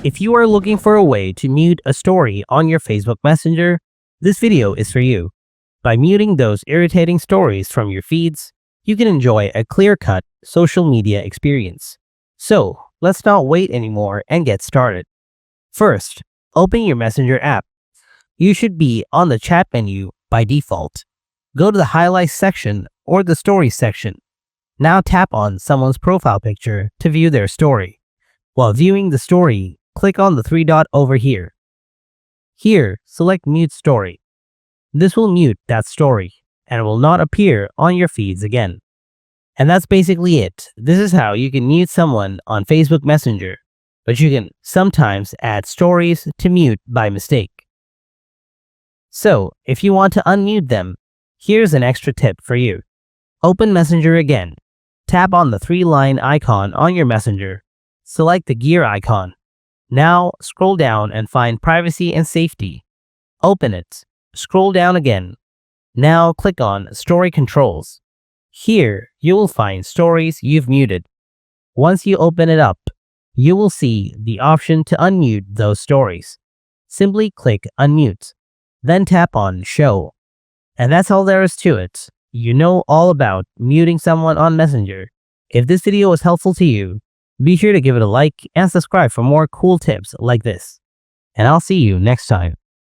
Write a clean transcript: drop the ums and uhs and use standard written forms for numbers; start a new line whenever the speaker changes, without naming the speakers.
If you are looking for a way to mute a story on your Facebook Messenger, this video is for you. By muting those irritating stories from your feeds, you can enjoy a clear-cut social media experience. So, let's not wait anymore and get started. First, open your Messenger app. You should be on the chat menu by default. Go to the Highlights section or the Stories section. Now tap on someone's profile picture to view their story. While viewing the story, click on the three dot over here. Here, select Mute Story. This will mute that story and it will not appear on your feeds again. And that's basically it. This is how you can mute someone on Facebook Messenger, but you can sometimes add stories to mute by mistake. So, if you want to unmute them, here's an extra tip for you. Open Messenger again. Tap on the three-line icon on your Messenger. Select the gear icon. Now, scroll down and find Privacy and Safety. Open it. Scroll down again. Now, click on Story Controls. Here, you will find stories you've muted. Once you open it up, you will see the option to unmute those stories. Simply click Unmute. Then tap on Show. And that's all there is to it. You know all about muting someone on Messenger. If this video was helpful to you, be sure to give it a like and subscribe for more cool tips like this. And I'll see you next time.